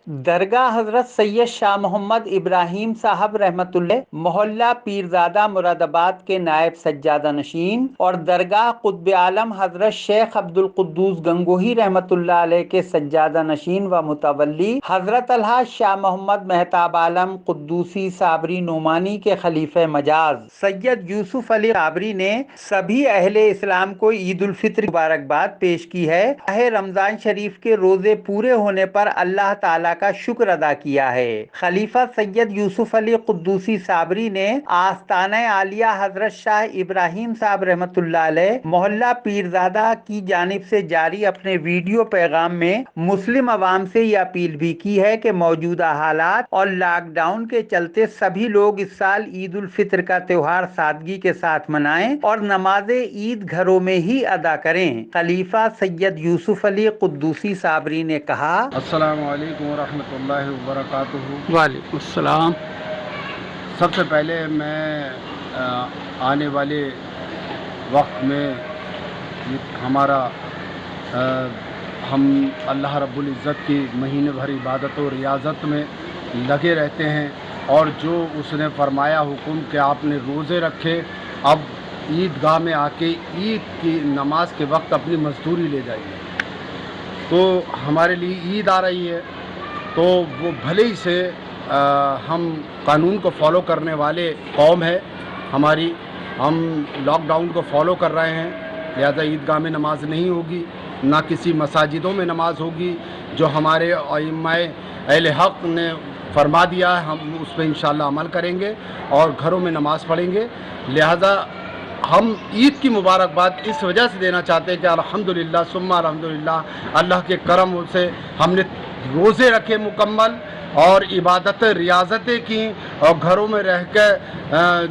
درگاہ حضرت سید شاہ محمد ابراہیم صاحب رحمتاللہ محلہ پیرزادہ مراد آباد کے نائب سجادہ نشین اور درگاہ قطب عالم حضرت شیخ عبد القدوس گنگوہی رحمت اللہ علیہ کے سجادہ نشین و متولی حضرت الحاج شاہ محمد مہتاب عالم قدوسی صابری نعمانی کے خلیفہ مجاز سید یوسف علی صابری نے سبھی اہل اسلام کو عید الفطر مبارکباد پیش کی ہے۔ ماہ رمضان شریف کے روزے پورے ہونے پر اللہ تعالیٰ کا شکر ادا کیا ہے۔ خلیفہ سید یوسف علی قدوسی صابری نے آستانہ عالیہ حضرت شاہ ابراہیم صاحب رحمت اللہ علیہ محلہ پیرزادہ کی جانب سے جاری اپنے ویڈیو پیغام میں مسلم عوام سے یہ اپیل بھی کی ہے کہ موجودہ حالات اور لاک ڈاؤن کے چلتے سبھی لوگ اس سال عید الفطر کا تہوار سادگی کے ساتھ منائیں اور نماز عید گھروں میں ہی ادا کریں۔ خلیفہ سید یوسف علی قدوسی صابری نے کہا: السلام علیکم ورحمۃ اللہ وبرکاتہ۔ وعلیکم السلام۔ سب سے پہلے میں آنے والے وقت میں ہمارا ہم اللہ رب العزت کی مہینے بھر عبادت و ریاضت میں لگے رہتے ہیں، اور جو اس نے فرمایا حکم کہ آپ نے روزے رکھے، اب عید گاہ میں آ کے عید کی نماز کے وقت اپنی مزدوری لے جائیے۔ تو ہمارے لیے عید آ رہی ہے، تو وہ بھلے ہی سے ہم قانون کو فالو کرنے والے قوم ہے ہماری، ہم لاک ڈاؤن کو فالو کر رہے ہیں، لہذا عید گاہ میں نماز نہیں ہوگی، نہ کسی مساجدوں میں نماز ہوگی۔ جو ہمارے ائمہ اہل حق نے فرما دیا ہے ہم اس پہ انشاءاللہ عمل کریں گے اور گھروں میں نماز پڑھیں گے۔ لہذا ہم عید کی مبارکباد اس وجہ سے دینا چاہتے ہیں کہ الحمدللہ ثم الحمدللہ اللہ کے کرم سے ہم نے روزے رکھے مکمل اور عبادت ریاضتیں کی اور گھروں میں رہ کے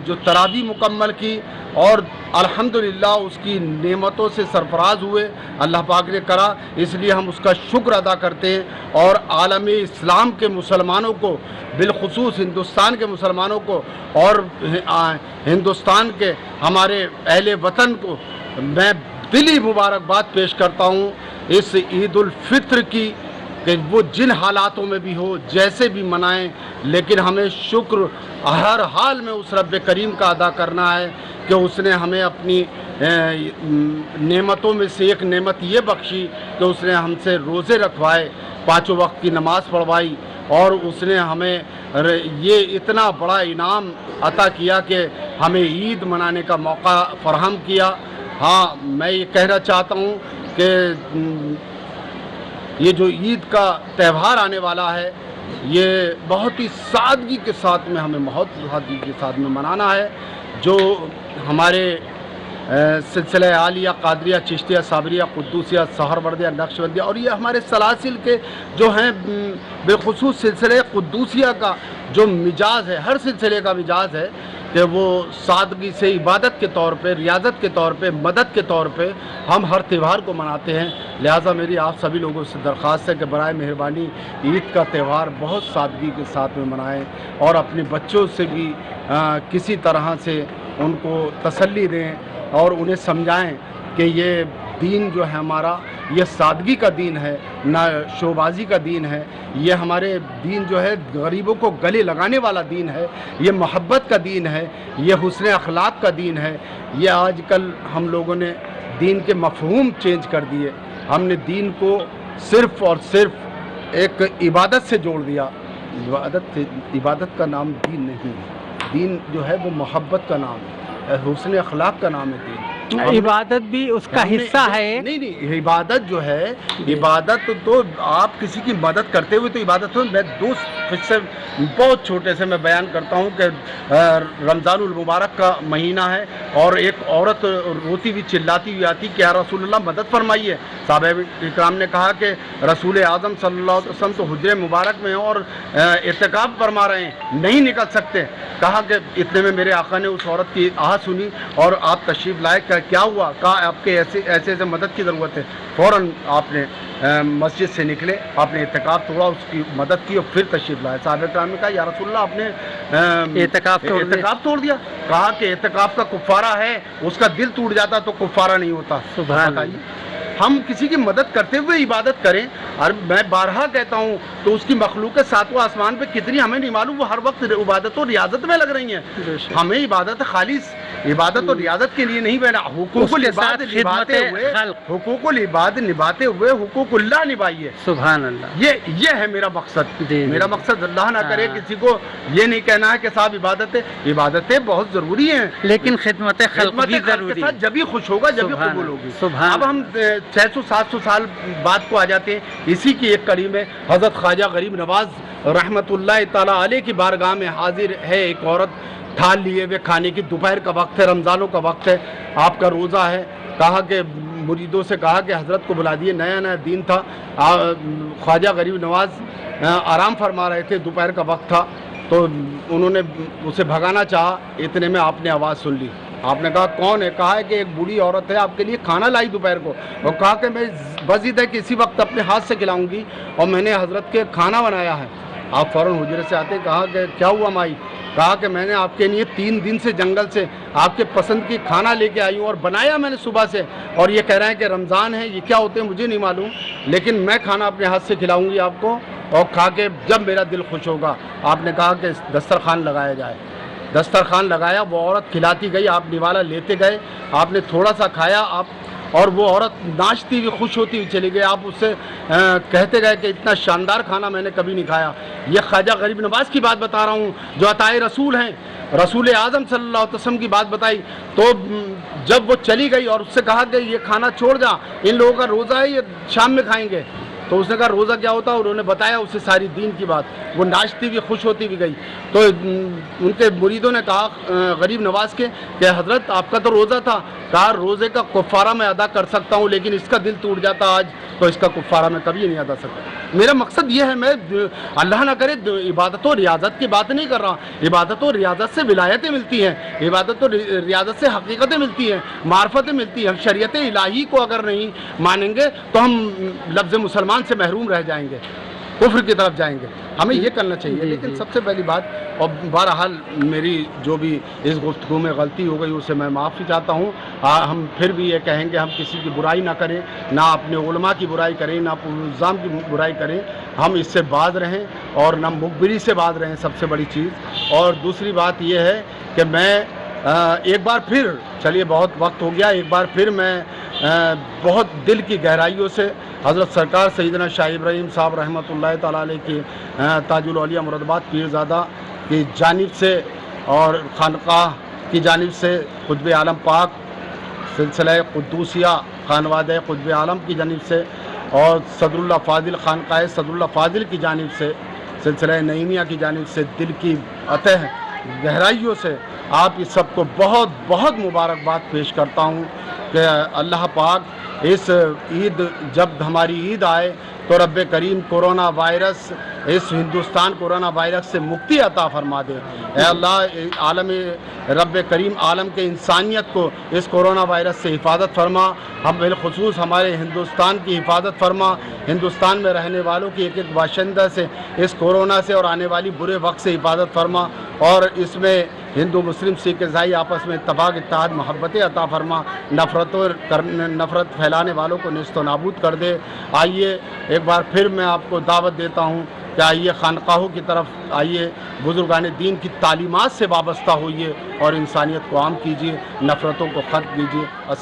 جو تراویح مکمل کی، اور الحمدللہ اس کی نعمتوں سے سرفراز ہوئے، اللہ پاک نے کرا، اس لیے ہم اس کا شکر ادا کرتے ہیں۔ اور عالم اسلام کے مسلمانوں کو، بالخصوص ہندوستان کے مسلمانوں کو اور ہندوستان کے ہمارے اہل وطن کو میں دلی مبارکباد پیش کرتا ہوں اس عید الفطر کی، کہ وہ جن حالاتوں میں بھی ہو، جیسے بھی منائیں، لیکن ہمیں شکر ہر حال میں اس رب کریم کا ادا کرنا ہے کہ اس نے ہمیں اپنی نعمتوں میں سے ایک نعمت یہ بخشی کہ اس نے ہم سے روزے رکھوائے، پانچوں وقت کی نماز پڑھوائی، اور اس نے ہمیں یہ اتنا بڑا انعام عطا کیا کہ ہمیں عید منانے کا موقع فراہم کیا۔ ہاں، میں یہ کہنا چاہتا ہوں کہ یہ جو عید کا تہوار آنے والا ہے، یہ بہت ہی سادگی کے ساتھ میں ہمیں بہت سادگی کے ساتھ میں منانا ہے۔ جو ہمارے سلسلہ عالیہ قادریہ چشتیہ صابریہ قدوسیہ سہروردیہ نقشبندیہ اور یہ ہمارے سلاسل کے جو ہیں، بالخصوص سلسلہ قدوسیہ کا جو مزاج ہے، ہر سلسلے کا مزاج ہے کہ وہ سادگی سے عبادت کے طور پہ، ریاضت کے طور پہ، مدد کے طور پہ ہم ہر تہوار کو مناتے ہیں۔ لہٰذا میری آپ سبھی لوگوں سے درخواست ہے کہ برائے مہربانی عید کا تہوار بہت سادگی کے ساتھ میں منائیں، اور اپنے بچوں سے بھی کسی طرح سے ان کو تسلی دیں اور انہیں سمجھائیں کہ یہ دین جو ہے ہمارا، یہ سادگی کا دین ہے، نہ شوبازی کا دین ہے۔ یہ ہمارے دین جو ہے غریبوں کو گلے لگانے والا دین ہے، یہ محبت کا دین ہے، یہ حسن اخلاق کا دین ہے۔ یہ آج کل ہم لوگوں نے دین کے مفہوم چینج کر دیے، ہم نے دین کو صرف اور صرف ایک عبادت سے جوڑ دیا۔ عبادت کا نام دین نہیں ہے، دین جو ہے وہ محبت کا نام ہے، حسن اخلاق کا نام ہے دین۔ عبادت بھی اس کا حصہ ہے۔ نہیں، عبادت جو ہے، عبادت تو آپ کسی کی مدد کرتے ہوئے تو عبادت ہو۔ میں دوست سے بہت چھوٹے سے میں بیان کرتا ہوں کہ رمضان المبارک کا مہینہ ہے، اور ایک عورت روتی ہوئی چلاتی ہوئی آتی کہ یا رسول اللہ مدد فرمائیے۔ صحابہ اکرام نے کہا کہ رسول اعظم صلی اللہ علیہ وسلم تو حجرے مبارک میں ہیں اور اعتکاف فرما رہے ہیں، نہیں نکل سکتے۔ کہا کہ اتنے میں میرے آقا نے اس عورت کی آہ سنی اور آپ تشریف لائے۔ کیا ہوا؟ کہا آپ کے ایسے مدد کی ضرورت ہے۔ فوراً آپ نے مسجد سے نکلے، آپ نے اعتکاف توڑا، اس کی مدد کی اور پھر تشریف لائے۔ صحابہ کرام نے کہا یا رسول اللہ آپ نے اعتکاف توڑ دیا۔ کہا کہ اعتکاف کا کفارہ ہے، اس کا دل ٹوٹ جاتا تو کفارہ نہیں ہوتا۔ سبحان اللہ۔ ہم کسی کی مدد کرتے ہوئے عبادت کریں. اور میں بارہا کہتا ہوں تو اس کی مخلوق ساتواں آسمان پہ کتنی ہمیں نہیں معلوم، وہ ہر وقت عبادت و ریاضت میں لگ رہی ہیں. ہمیں عبادت خالص عبادت اور ریاضت کے لیے نہیں بنا، حقوق العباد نبھاتے ہوئے، حقوق العباد نبھاتے ہوئے حقوق اللہ نبھائیے. سبحان اللہ. یہ ہے میرا مقصد. میرا مقصد اللہ نہ کرے کسی کو یہ نہیں کہنا ہے کہ صاحب عبادتیں بہت ضروری ہیں، لیکن خدمت خلق بھی ضروری ہے. جبھی خوش ہوگا، جبھی قبول ہوگی. اب ہم 600-700 سال بعد کو آ جاتے ہیں. اسی کی ایک کڑی میں حضرت خواجہ غریب نواز رحمۃ اللہ تعالیٰ علیہ کی بارگاہ میں حاضر ہے ایک عورت تھال لیے ہوئے کھانے کی. دوپہر کا وقت ہے، رمضانوں کا وقت ہے، آپ کا روزہ ہے. کہا کہ مریدوں سے کہا کہ حضرت کو بلا دیے، نیا نیا دین تھا. خواجہ غریب نواز آرام فرما رہے تھے، دوپہر کا وقت تھا، تو انہوں نے اسے بھگانا چاہا. اتنے میں آپ نے آواز سن لی. آپ نے کہا کون ہے؟ کہا ہے کہ ایک بوڑھی عورت ہے آپ کے لیے کھانا لائی دوپہر کو. اور کہا کہ میں بضد ہے کہ اسی وقت اپنے ہاتھ سے کھلاؤں گی، اور میں نے حضرت کے کھانا بنایا ہے. آپ فوراً حجرے سے آتے. کہا کہ کیا ہوا مائی؟ کہا کہ میں نے آپ کے لیے 3 دن سے جنگل سے آپ کے پسند کی کھانا لے کے آئی ہوں، اور بنایا میں نے صبح سے، اور یہ کہہ رہے ہیں کہ رمضان ہے. یہ کیا ہوتے ہیں مجھے نہیں معلوم، لیکن میں کھانا اپنے ہاتھ سے کھلاؤں گی آپ کو، اور کھا کے جب میرا دل خوش ہوگا. آپ نے کہا کہ دسترخوان لگایا جائے. دسترخوان لگایا، وہ عورت کھلاتی گئی، آپ نوالا لیتے گئے. آپ نے تھوڑا سا کھایا، آپ اور وہ عورت ناچتی ہوئی خوش ہوتی ہوئی چلی گئی. آپ اس سے کہتے گئے کہ اتنا شاندار کھانا میں نے کبھی نہیں کھایا. یہ خواجہ غریب نواز کی بات بتا رہا ہوں جو عطائے رسول ہیں، رسول اعظم صلی اللہ علیہ وسلم کی بات بتائی. تو جب وہ چلی گئی اور اس سے کہا کہ یہ کھانا چھوڑ جا، ان لوگوں کا روزہ ہے، یہ شام میں کھائیں گے. تو اس نے کہا روزہ کیا ہوتا ہے، اور انہوں نے بتایا اسے ساری دین کی بات. وہ ناچتی ہوئی خوش ہوتی ہوئی گئی. تو ان کے مریدوں نے کہا غریب نواز کے کہ حضرت آپ کا تو روزہ تھا. کہا روزے کا کفارہ میں ادا کر سکتا ہوں، لیکن اس کا دل ٹوٹ جاتا آج تو اس کا کفارہ میں کبھی نہیں ادا سکتا. میرا مقصد یہ ہے، میں اللہ نہ کرے عبادت و ریاضت کی بات نہیں کر رہا. عبادت و ریاضت سے ولایتیں ملتی ہیں، عبادت و ریاضت سے حقیقتیں ملتی ہیں، معرفتیں ملتی ہیں. ہم شریعت الہی کو اگر نہیں مانیں گے تو ہم لفظ مسلمان سے محروم رہ جائیں گے، کفر کی طرف جائیں گے. ہمیں یہ کرنا چاہیے. لیکن سب سے پہلی بات، اور بہرحال میری جو بھی اس گفتگو میں غلطی ہو گئی اسے میں معافی چاہتا ہوں. ہم پھر بھی یہ کہیں گے ہم کسی کی برائی نہ کریں، نہ اپنے علماء کی برائی کریں، نہ الزام کی برائی کریں. ہم اس سے باز رہیں اور نہ مخبری سے باز رہیں، سب سے بڑی چیز. اور دوسری بات یہ ہے کہ میں ایک بار پھر، چلیے بہت وقت ہو گیا، ایک بار پھر میں بہت دل کی گہرائیوں سے حضرت سرکار سیدنا شاہ ابراہیم صاحب رحمۃ اللہ تعالیٰ علیہ کی تاج الاولیاء مرادآباد پیرزادہ کی جانب سے اور خانقاہ کی جانب سے قطب عالم پاک سلسلہ قدوسیہ خانوادہ قطب عالم کی جانب سے اور صدر اللہ فاضل خانقاہ صدر اللہ فاضل کی جانب سے سلسلہ نعیمیہ کی جانب سے دل کی اتہ گہرائیوں سے آپ اس سب کو بہت بہت مبارکباد پیش کرتا ہوں کہ اللہ پاک اس عید، جب ہماری عید آئے تو رب کریم کورونا وائرس، اس ہندوستان کورونا وائرس سے مکتی عطا فرما دے. اے اللہ عالم رب کریم عالم کے انسانیت کو اس کورونا وائرس سے حفاظت فرما. ہم بالخصوص ہمارے ہندوستان کی حفاظت فرما. ہندوستان میں رہنے والوں کی ایک ایک باشندہ سے اس کورونا سے اور آنے والی برے وقت سے حفاظت فرما. اور اس میں ہندو مسلم سکھ عیسائی آپس میں اتفاق اتحاد محبتیں عطا فرما. نفرت پھیلانے والوں کو نیست و نابود کر دے. آئیے ایک بار پھر میں آپ کو دعوت دیتا ہوں کہ آئیے خانقاہوں کی طرف آئیے، بزرگان دین کی تعلیمات سے وابستہ ہوئیے اور انسانیت کو عام کیجیے، نفرتوں کو ختم کیجیے.